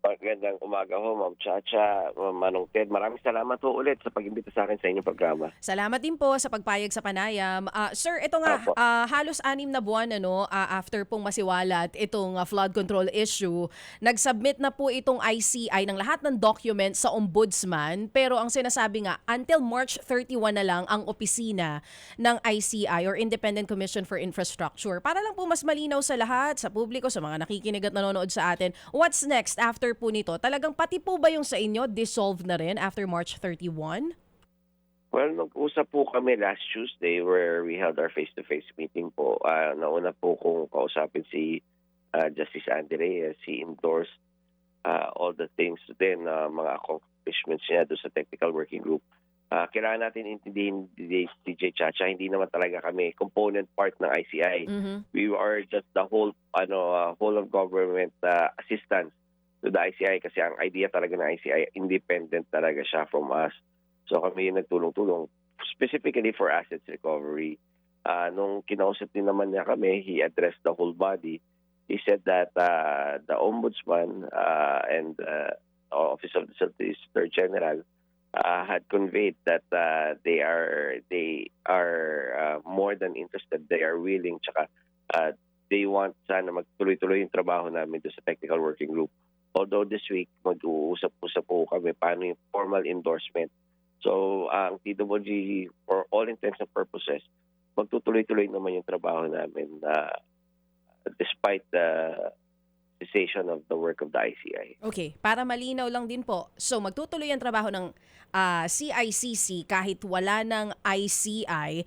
Magandang umaga ho, Ma'am Chacha, Ma'am Manong Ted. Maraming salamat ho ulit sa pag-imbita sa akin sa inyong programa. Salamat din po sa pagpayag sa panayam. Sir, ito nga, Opo. halos 6 na buwan after pong masiwalat itong flood control issue, nag-submit na po itong ICI ng lahat ng documents sa Ombudsman, pero ang sinasabi nga, until March 31 na lang ang opisina ng ICI or Independent Commission for Infrastructure. Para lang po mas malinaw sa lahat, sa publiko, sa mga nakikinig at nanonood sa atin, what's next after po nito? Talagang pati po ba yung sa inyo, dissolved na rin after March 31? Well, nag-usap po kami last Tuesday where we held our face-to-face meeting po. Nauna po kung kausapin si Justice Andy Reyes. He endorsed all the things din, mga accomplishments niya doon sa technical working group. Kailangan natin intindihin, DJ Chacha, hindi naman talaga kami component part ng ICI. Mhm. We are just the whole of government assistance to the ICI kasi ang idea talaga ng ICI, independent talaga siya from us. So kami yung nagtulong-tulong specifically for assets recovery. Nung kinausap din naman niya kami, he addressed the whole body. He said that the Ombudsman and Office of the Solicitor General had conveyed that they are more than interested. They are willing. Tsaka they want sana magtuloy-tuloy yung trabaho namin doon sa technical working group. Although this week, mag-uusap-usap po kami paano yung formal endorsement. So, ang TWG, for all intents and purposes, magtutuloy-tuloy naman yung trabaho namin despite the cessation of the work of the ICI. Okay, para malinaw lang din po. So magtutuloy ang trabaho ng CICC kahit wala ng ICI.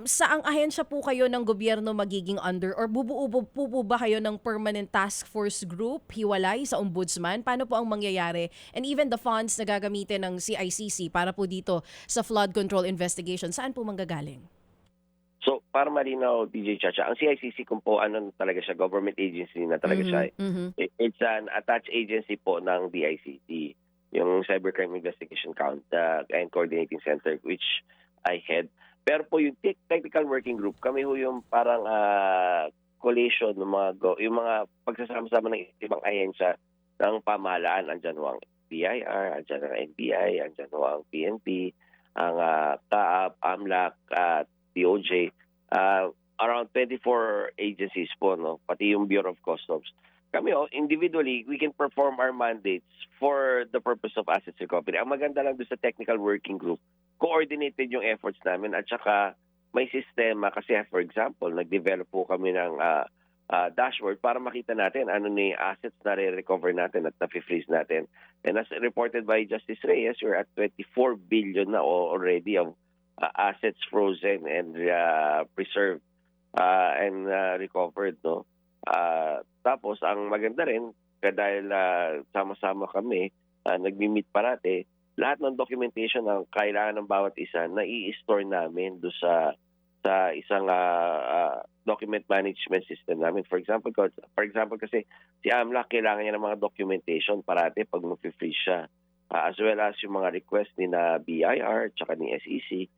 Saang ahensya po kayo ng gobyerno magiging under or bubuo po ba kayo ng permanent task force group, hiwalay sa ombudsman? Paano po ang mangyayari? And even the funds na gagamitin ng CICC para po dito sa flood control investigation, saan po manggagaling? So, para malinaw, DJ Chacha, ang CICC kung po talaga siya, government agency na talaga siya. It's an attached agency po ng DICT, yung Cybercrime Investigation and Coordinating Center, which I head. Pero po yung technical working group, kami ho yung parang collation ng yung mga pagsasama-sama ng ibang ahensya ng pamahalaan. Andyan ho ang BIR, andyan ang NBI, andyan ho ang PNP, ang CAAP, AMLAC, DOJ, around 24 agencies po, no? Pati yung Bureau of Customs. Kami individually, we can perform our mandates for the purpose of assets recovery. Ang maganda lang doon sa technical working group, coordinated yung efforts namin at saka may sistema kasi for example, nag-develop po kami ng dashboard para makita natin ano ni assets na re-recover natin at na-freeze natin. And as reported by Justice Reyes, we're at 24 billion na already of assets frozen and preserved and recovered, no? Tapos ang maganda rin dahil sama-sama kami, nagmi-meet parate, lahat ng documentation ng kailangan ng bawat isa na i-store namin do sa isang document management system namin. For example kasi si AMLAC kailangan niya ng mga documentation parate pag mag-freeze siya. As well as yung mga request ni na BIR tsaka ni SEC,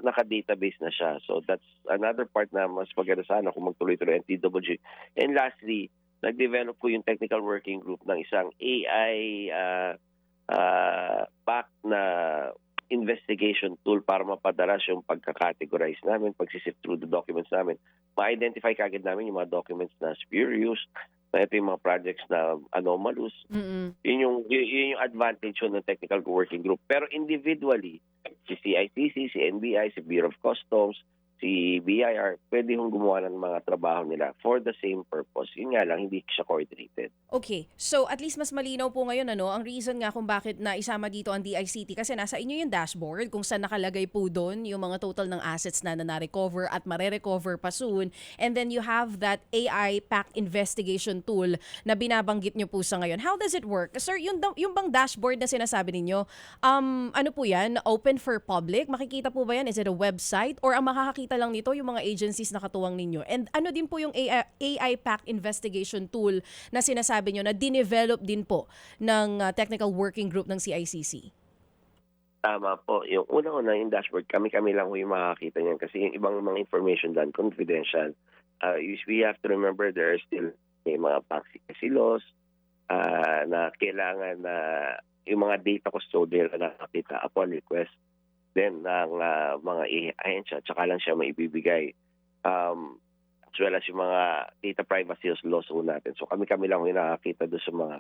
naka-database na siya. So that's another part na mas maganda sana kung magtuloy-tuloy ang TWG. And lastly, nag-develop ko yung technical working group ng isang AI back na investigation tool para mapadalas yung pagka-categorize namin, pag-sift through the documents namin. Ma-identify kagad namin yung mga documents na spurious, na ito yung mga projects na anomalous. Yun yung advantage ng technical working group. Pero individually, si CICC, si NBI, si Bureau of Customs, si BIR, pwede hong gumawa ng mga trabaho nila for the same purpose. Yun nga lang, hindi siya coordinated. Okay, so at least mas malinaw po ngayon ang reason nga kung bakit naisama dito ang DICT kasi nasa inyo yung dashboard kung saan nakalagay po doon yung mga total ng assets na na-recover at mare-recover pa soon, and then you have that AI PAC investigation tool na binabanggit nyo po sa ngayon. How does it work? Sir, yung bang dashboard na sinasabi ninyo, ano po yan? Open for public? Makikita po ba yan? Is it a website? Or ang makakakita lang nito yung mga agencies na katuwang ninyo? And ano din po yung AI PAC investigation tool na sinasabi nyo na dinevelop din po ng technical working group ng CICC? Tama po. Yung unang-una yung dashboard, kami-kami lang yung makakita niyan kasi yung ibang mga information dyan, confidential. We have to remember there are still may mga PAC laws, na kailangan na yung mga data custodial na nakakita upon request din ng mga ahensya, tsaka lang siya maibibigay. As well as yung mga data privacy laws natin. So kami-kami lang yung nakakita doon sa mga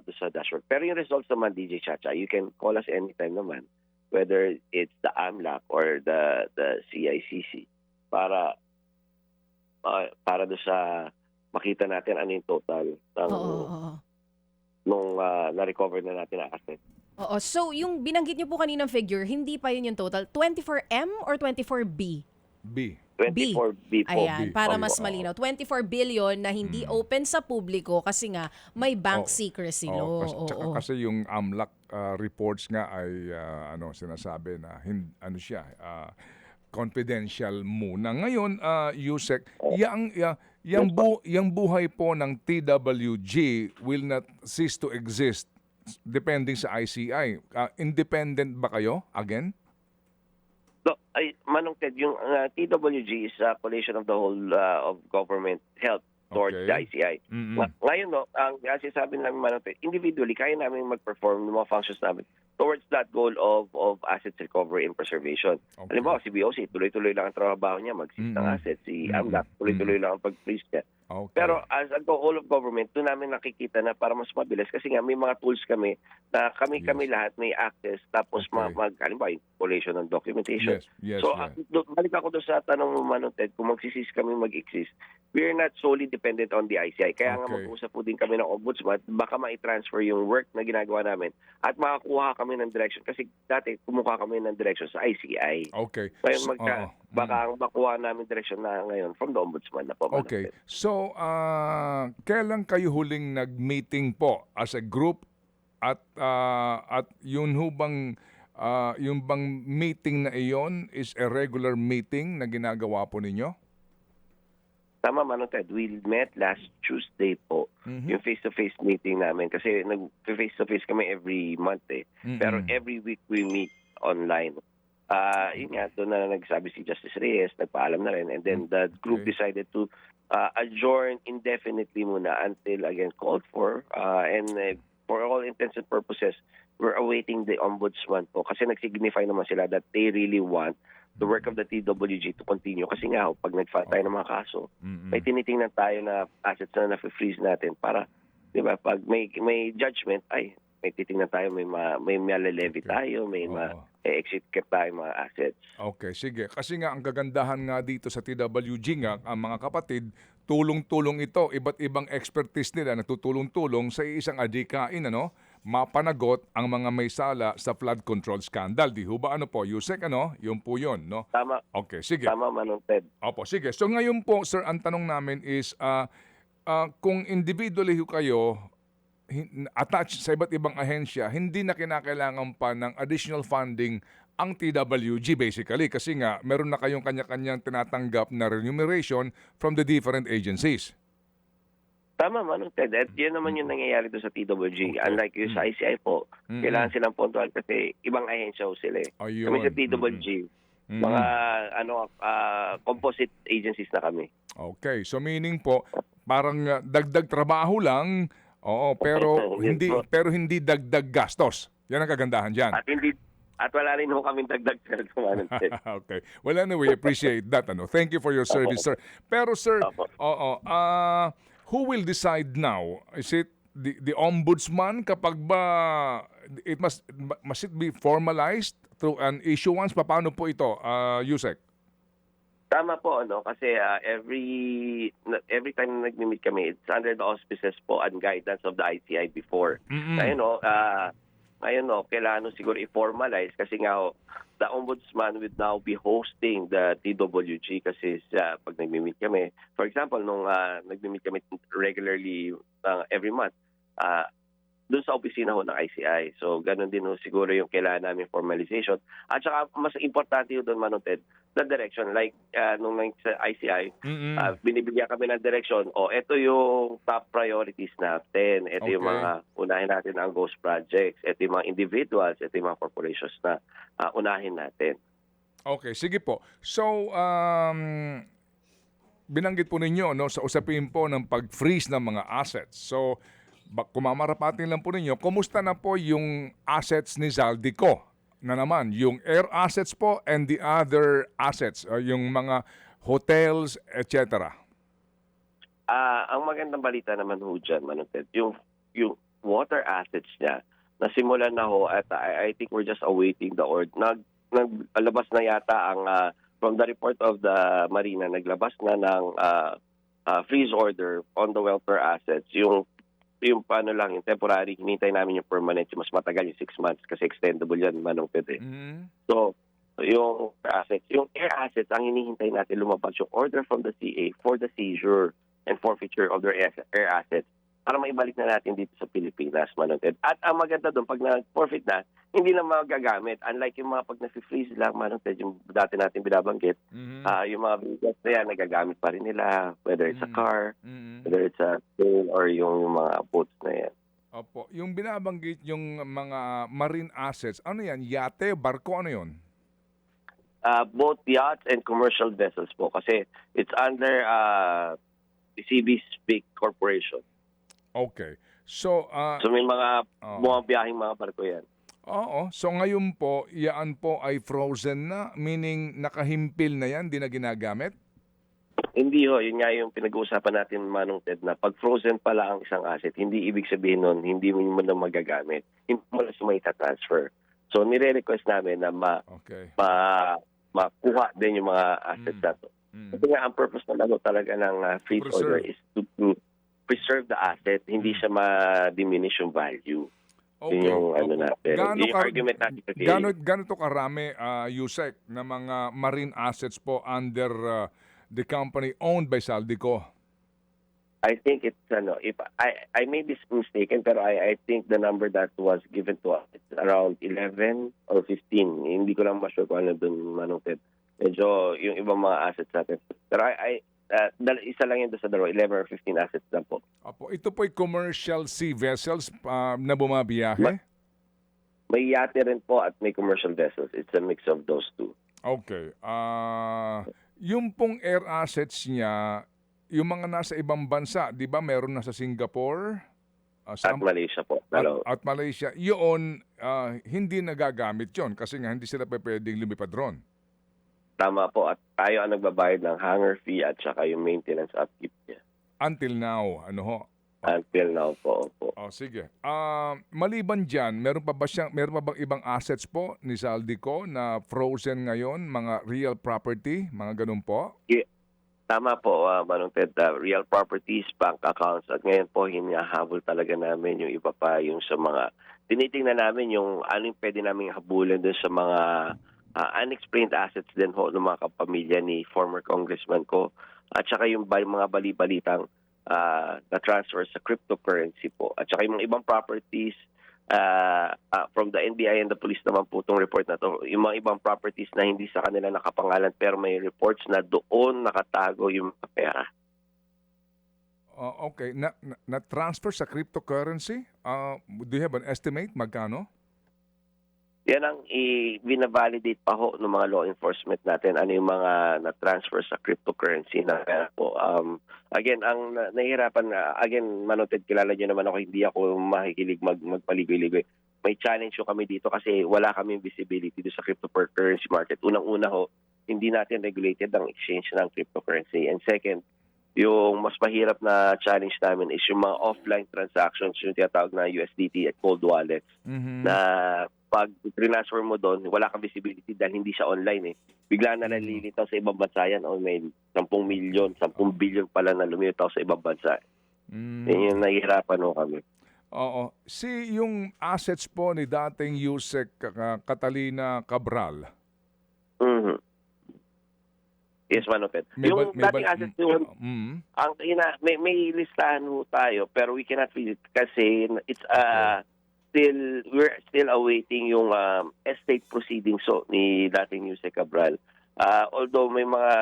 doon sa dashboard. Pero yung results naman, DJ Chacha, you can call us anytime naman, whether it's the AMLAC or the CICC, para doon sa makita natin ano yung total ng nung na-recover na natin na asset. Oo. So, yung binanggit niyo po kaninang figure, hindi pa yun yung total. 24M or 24B? B. 24B po. Ayan, para mas Oo. malinaw. 24 billion na hindi open sa publiko kasi nga may bank secrecy law. Kasi yung AMLAC reports nga ay sinasabi na confidential muna. Ngayon, Yusek, yung buhay po ng TWG will not cease to exist depending sa ICI. Independent ba kayo again? So, Manong Ted, yung TWG is a collation of the whole of government health towards the ICI. Ngayon, ang sinasabi namin, Manong Ted, individually, kaya namin mag-perform ng mga functions namin towards that goal of assets recovery and preservation. Halimbawa, si BOC, tuloy-tuloy lang ang trabaho niya, mag-seize ng assets. Si AMLAC, tuloy-tuloy lang ang pag-freeze niya. Okay. Pero as a whole of government, doon namin nakikita na para mas mabilis kasi nga may mga tools kami na kami lahat may access tapos halimbawa collation ng documentation. So balik ako doon sa tanong mo, Manong Ted, kung magsisis kami mag-exist, we're not solely dependent on the ICI. Kaya nga mag-usap po din kami ng ombudsman, baka ma-transfer yung work na ginagawa namin at makakuha kami ng direction kasi dati kumuha kami ng direction sa ICI. Okay. Ngayon baka ang makuha namin direction na ngayon from the ombudsman na po. Okay. So, kailan kayo huling nag-meeting po as a group at yun bang yung bang meeting na iyon is a regular meeting na ginagawa po ninyo? Tama, Manong Ted. We met last Tuesday po, yung face-to-face meeting namin. Kasi nag-face-to-face kami every month eh. Pero every week we meet online. Yun nga, doon na nagsabi si Justice Reyes, nagpaalam na rin. And then the group decided to adjourn indefinitely muna until again called for. And for all intents and purposes, we're awaiting the ombudsman po. Kasi nag-signify naman sila that they really want the work of the TWG to continue. Kasi nga, pag nag-file tayo ng mga kaso, may tinitingnan tayo na assets na na-freeze natin para, di ba, pag may judgment, may titingnan tayo, may malelevy tayo, may exit cap tayo mga assets. Okay, sige. Kasi nga, ang kagandahan nga dito sa TWG nga, ang mga kapatid, tulong-tulong ito. Iba't ibang expertise nila natutulong-tulong sa isang adhikain, mapanagot ang mga may sala sa flood control scandal. Di ho ba po, Yusek, Yun po yun, no? Tama. Okay, sige. Tama, Manong Ted. Opo, sige. So ngayon po, sir, ang tanong namin is, kung individually kayo attached sa iba't ibang ahensya, hindi na kinakailangan pa ng additional funding ang TWG basically kasi nga meron na kayong kanya-kanyang tinatanggap na remuneration from the different agencies. Tama, Manong Ted. At yan naman yung nangyayari doon sa TWG. Unlike yung sa ICI po, kailangan silang puntual kasi ibang ahensya sila eh. Kami sa TWG, mga composite agencies na kami. Okay, so meaning po, parang dagdag trabaho lang, pero hindi dagdag gastos. Yan ang kagandahan diyan. At wala rin ho kaming dagdag sweldo, Manong Ted. Okay. Well, anyway, appreciate that. Thank you for your service, sir. Pero sir, who will decide now? Is it the ombudsman kapag ba must it be formalized through an issuance? Paano po ito, Yusek? Tama po, kasi every time na nag-meet kami, it's under the auspices po and guidance of the ICI before. Ngayon, kailangan siguro i-formalize kasi nga the ombudsman would now be hosting the TWG kasi pag nag-meet kami. For example, nung nag-meet kami regularly every month, doon sa opisina ho ng ICI. So, ganun din ho siguro yung kailangan namin formalization. At saka, mas importante doon, Manong Ted, the direction. Like, nung sa ICI, binibigyan kami ng direction. Ito yung top priorities natin. Ito yung mga unahin natin ang ghost projects. Ito yung mga individuals. Ito yung mga corporations na unahin natin. Okay, sige po. So, binanggit po ninyo no, sa usapin po ng pag-freeze ng mga assets. So, kumamarapatin lang po ninyo, kumusta na po yung assets ni Zaldico na naman? Yung air assets po and the other assets, yung mga hotels, etc. Ang magandang balita naman ho dyan, Manong Ted, yung water assets niya, nasimulan na ho at I think we're just awaiting the order. Naglabas na yata ang, from the report of the Marina, naglabas na ng freeze order on the welfare assets. Yung paano lang, yung temporary, hinintay namin yung permanent, yung mas matagal yung 6 months kasi extendable yan, Manong Ted. So, yung assets, yung air assets, ang hinihintay natin lumabas yung order from the CA for the seizure and forfeiture of their air assets para maibalik na natin dito sa Pilipinas, Manong Ted. At ang maganda doon, pag na-forfeit na, hindi na magagamit. Unlike yung mga pag na-freeze lang, Manong Ted, yung dati natin binabanggit, yung mga bigas na yan, nagagamit pa rin nila, whether it's a car, whether it's a plane, or yung mga boats na yan. Opo. Yung binabanggit yung mga marine assets, ano yan? Yate, barko, ano yun? Both yachts and commercial vessels po kasi it's under CB Speak Corporation. Okay. So, So may mga bumabiyahing mga barko yan. oo. So ngayon po, yaan po ay frozen na, meaning nakahimpil na yan, di na ginagamit? Hindi ho, yun nga yung pinag-uusapan natin, Manong Ted, na pag frozen pala ang isang asset, hindi ibig sabihin nun, hindi mo na magagamit. Hindi mo na may transfer. So nire-request namin na makuha din yung mga assets na to. Kasi nga, ang purpose talaga ng freeze order is to preserve the asset, hindi siya ma-diminish yung value. Okay. Yung ano natin. Yung argument natin kasi. Gano'n to karami, Yusek, na mga marine assets po under the company owned by Zaldico? I think it's, if I may be mistaken, pero I think the number that was given to us, it's around 11 or 15. Hindi ko lang ma-sure kung ano doon, Manong Ted. Medyo yung ibang mga assets natin. Pero isa lang yun doon sa dalawa, 11 or 15 assets lang po. Opo, ito po'y commercial sea vessels na bumabiyahe? May yate rin po at may commercial vessels. It's a mix of those two. Okay. Yung pong air assets niya, yung mga nasa ibang bansa, di ba meron na sa Singapore? At Malaysia po. At Malaysia. Yun, hindi nagagamit yon kasi nga hindi sila pwedeng lumipad ron. Tama po. At tayo ang nagbabayad ng hangar fee at saka yung maintenance upkeep niya. Until now, ano ho? Until now po. Sige. Maliban dyan, meron pa bang ibang assets po ni Zaldico na frozen ngayon? Mga real property? Mga ganun po? Yeah. Tama po, Manong Ted, real properties, bank accounts, at ngayon po hinahabol talaga namin yung iba pa, yung sa mga, tinitingnan namin yung ano yung pwede namin habulin doon sa mga unexplained assets din ho ng mga kapamilya ni former congressman ko, at saka yung mga bali-balitang na-transfer sa cryptocurrency po, at saka yung mga ibang properties, from the NBI and the police naman po itong report na to, yung mga ibang properties na hindi sa kanila nakapangalan pero may reports na doon nakatago yung pera. Okay. Na-transfer sa cryptocurrency? Do you have an estimate? Magkano? Yan ang binavalidate pa ho ng mga law enforcement natin, ano yung mga na-transfer sa cryptocurrency na pera po. Again, ang nahihirapan, Manong Ted, kilala niyo naman ako, hindi ako makikilig magpaligoy-ligoy. May challenge ho kami dito kasi wala kaming visibility dito sa cryptocurrency market. Unang-una ho, hindi natin regulated ang exchange ng cryptocurrency. And second, yung mas mahirap na challenge namin is yung mga offline transactions, yung tinatawag na USDT at cold wallets, na pag transfer mo doon, wala kang visibility dahil hindi siya online eh. Bigla na nalilitaw sa ibang bansa yan. May 10 milyon, 10 billion pala na lumitaw sa ibang bansa. Yan yung nahihirapan ho kami. Oo. Yung assets po ni dating Yusek Catalina Cabral. Yes, Manong Ted. Yung dating assets yun, may listahan ho tayo pero we cannot read it kasi it's we're still awaiting yung estate proceedings ni dating Yusek Cabral. Although may mga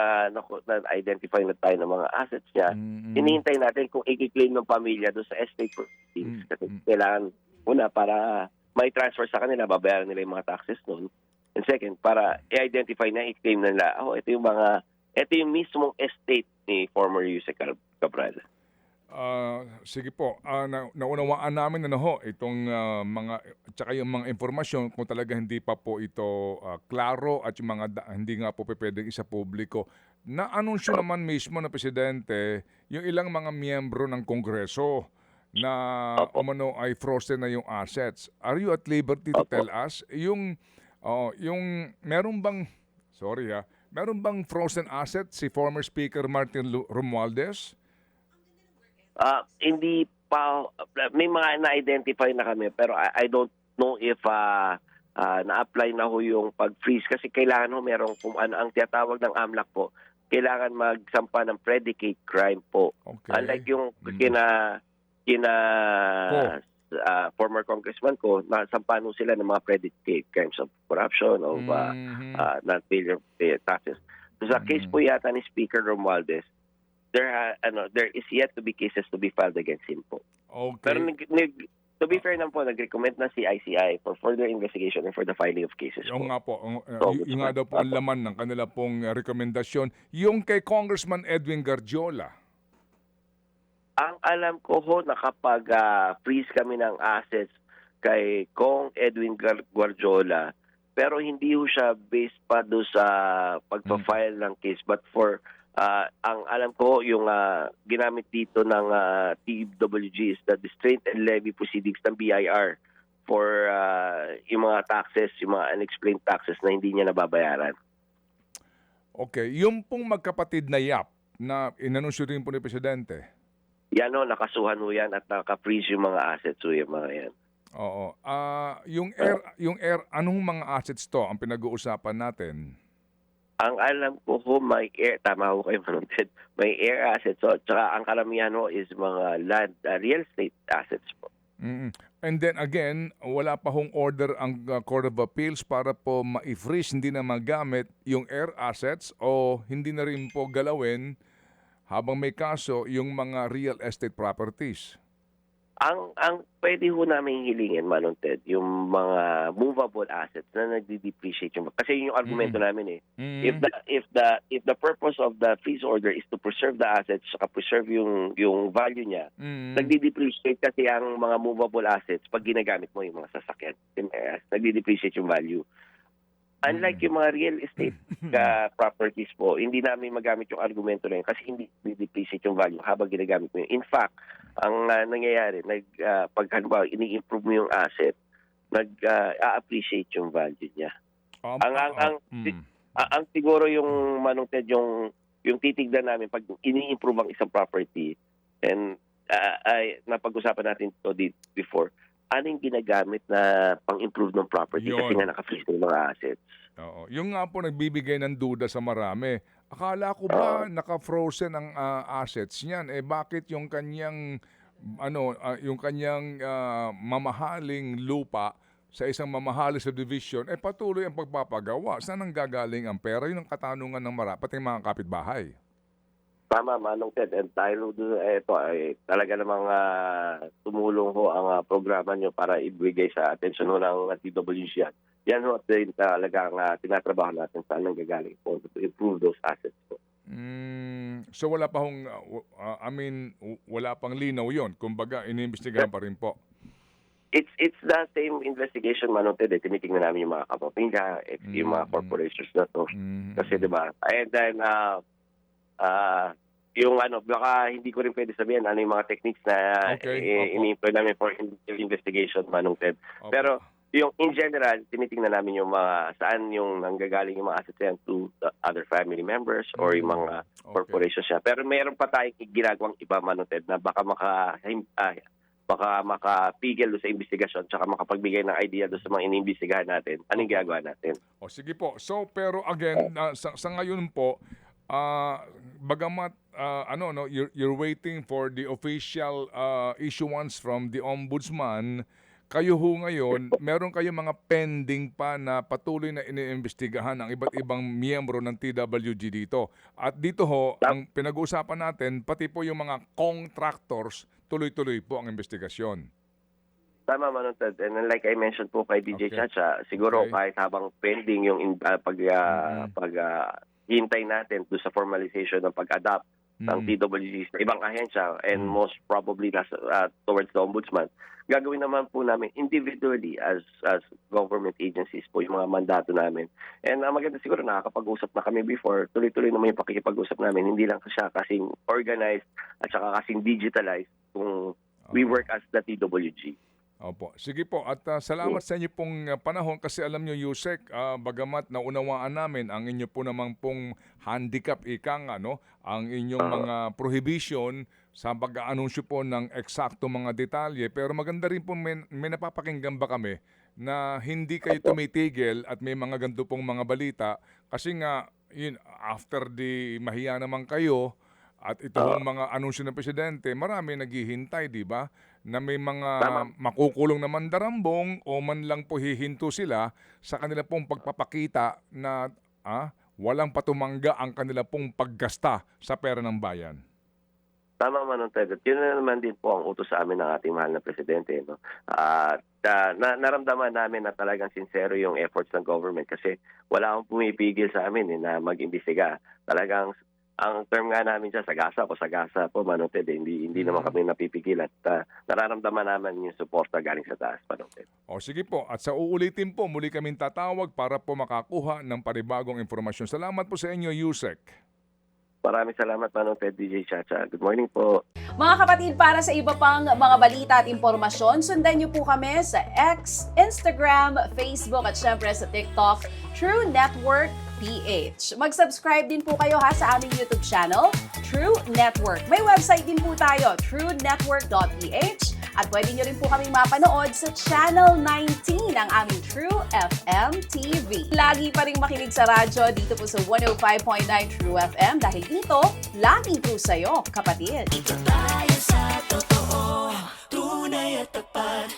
na-identify na tayo ng mga assets niya, hinihintay natin kung i-claim ng pamilya doon sa estate proceedings. Kasi kailangan una para may transfer sa kanila, babayaran nila yung mga taxes noon. And second, para i-identify na, i-claim nila, ito yung mismong estate ni former Yusek Cabral. Sige po, naunawaan namin itong mga, tsaka yung mga informasyon kung talaga hindi pa po ito klaro at yung mga hindi nga po pwedeng isa publiko. Na-anunsyo naman mismo na Presidente yung ilang mga miyembro ng Kongreso na Opo. umano ay frozen na yung assets. Are you at liberty to Opo. tell us yung meron bang, meron bang frozen asset si former Speaker Martin Romualdez? Hindi pa, may mga na-identify na kami, pero I don't know if na-apply na ho yung pag-freeze kasi kailangan ho merong kung ano ang tiyatawag ng AMLAC po, kailangan magsampa ng predicate crime po. Okay. Unlike yung kina former congressman ko, nasampa ho sila ng mga predicate crimes of corruption, of non-failure of taxes. So, sa case po yata ni Speaker Romualdez, there is yet to be cases to be filed against him po. Okay. Pero to be fair naman po, nag-recommend na si ICI for further investigation and for the filing of cases po. Yung nga po, yung nga daw po ang laman ng kanila pong rekomendasyon. Yung kay Congressman Edwin Garjola. Ang alam ko ho na kapag freeze kami ng assets kay Kong Edwin Garjola, pero hindi ho siya based pa do sa pagpa-file ng case, but for ang alam ko yung ginamit dito ng TWG is the Distraint and Levy Proceedings ng BIR for yung mga taxes, yung mga unexplained taxes na hindi niya nababayaran. Okay, yung pong magkapatid na YAP na inanunsyo rin po ni Presidente. Yan o, nakasuhan ho yan at naka-freeze yung mga assets ho yung mga yan. Oo. Yung air, anong mga assets to ang pinag-uusapan natin? Ang alam ko ho, may air, tama ho kayo manunted, may air assets. So, tsaka ang karamihan ho is mga land, real estate assets po. And then again, wala pa hong order ang Court of Appeals para po ma-freeze, hindi na magamit yung air assets o hindi na rin po galawin habang may kaso yung mga real estate properties. Ang pwede ho namin hilingin, Manong Ted, yung mga movable assets na nagde-depreciate yung kasi yun yung argumento namin eh. If the purpose of the freeze order is to preserve the assets saka preserve yung value niya, nagde-depreciate kasi ang mga movable assets pag ginagamit mo yung mga sasakyan, nagde-depreciate yung value. Unlike yung mga real estate properties po, hindi namin magamit yung argumento na yun kasi hindi depreciate yung value habang ginagamit mo yun. In fact, ang nangyayari, pag halimbawa, ini-improve mo yung asset, nag-appreciate yung value niya. Ang siguro yung Manong Ted, yung titignan namin pag ini-improve ang isang property, and napag-usapan natin to before, anong ginagamit na pang-improve ng property kasi nga naka-freeze ng mga assets. Oo. Yung nga po nagbibigay ng duda sa marami. Akala ko ba naka-frozen ang assets niyan? Eh bakit yung kanyang mamahaling lupa sa isang mamahaling subdivision patuloy ang pagpapagawa? Saan ang gagaling ang pera? Yun ang katanungan ng pati mga kapitbahay. Tama, Manong Ted. And tayo ito ay talaga namang tumulong ho ang programa nyo para ibigay sa atensyon ho ng TWG. Yan ho talagang tinatrabaho natin saan ang gagaling po to improve those assets po. So wala pa hong, wala pang linaw yon. Kumbaga, iniimbestigahan pa rin po. It's the same investigation, Manong Ted. Tinitingnan namin yung mga kapamilya, yung mga corporations na to. Kasi diba, and then yung baka hindi ko rin pwede sabihin ano yung mga techniques na ini-employ namin for investigation, Manong Ted. Okay. Pero yung in general, tinitingnan namin yung mga saan yung nanggagaling yung mga assets yan to the other family members or yung mga corporations siya. Pero mayroon pa tayong ginagawang iba, Manong Ted, na baka makapigil sa investigasyon tsaka makapagbigay ng idea doon sa mga iniimbestigahan natin. Anong ginagawa natin? O sige po. So pero again, sa ngayon po, bagamat you're waiting for the official issuance from the ombudsman, kayo ho ngayon, meron kayong mga pending pa na patuloy na iniimbestigahan ng iba't ibang miyembro ng TWG dito. At dito ho, ang pinag-uusapan natin, pati po yung mga contractors, tuloy-tuloy po ang investigasyon. Tama, Manong Ted. And like I mentioned po kay DJ Chacha, siguro kahit habang pending yung hintay natin doon sa formalization ng pag-adapt ng TWG sa ibang ahensya and most probably towards the ombudsman, gagawin naman po namin individually as government agencies po yung mga mandato namin. And maganda siguro nakakapag-usap na kami before, tuloy-tuloy naman yung pakikipag-usap namin, hindi lang siya kasing organized at saka kasing digitalized kung we work as the TWG. Opo. Sige po, at salamat sa inyo pong panahon kasi alam nyo, Yusek, bagamat naunawaan namin ang inyo po namang pong handicap, ang inyong mga prohibition sa pag-aanunsyo po ng eksakto mga detalye, pero maganda rin po may napapakinggan ba kami na hindi kayo tumitigil at may mga ganito pong mga balita kasi nga, after the mahiya naman kayo, at itong mga anunsyo ng presidente, marami naghihintay, di ba? Na may mga makukulong na mandarambong o man lang po hihinto sila sa kanila pong pagpapakita na walang patumangga ang kanila pong paggasta sa pera ng bayan. Tama man, Ted. Yun na naman din po ang utos sa amin ng ating mahal na presidente. No? Naramdaman namin na talagang sincero yung efforts ng government kasi wala akong pumipigil sa amin na mag-imbestiga. Talagang ang term nga namin siya, sagasa po, Manoted. Hindi naman kami napipigil at nararamdaman naman yung suporta galing sa taas, Manoted. O sige po, at sa uulitin po, muli kaming tatawag para po makakuha ng panibagong informasyon. Salamat po sa inyo, Yusek. Maraming salamat, Manoted, DJ Chacha. Good morning po. Mga kapatid, para sa iba pang mga balita at impormasyon, sundan niyo po kami sa X, Instagram, Facebook at syempre sa TikTok, True Network PH. Mag-subscribe din po kayo sa aming YouTube channel, True Network. May website din po tayo, truenetwork.ph at pwede nyo rin po kaming mapanood sa Channel 19 ng aming True FM TV. Lagi pa rin makinig sa radyo dito po sa 105.9 True FM dahil dito, laging true sa'yo, kapatid. Dito tayo sa totoo, tunay at tapat.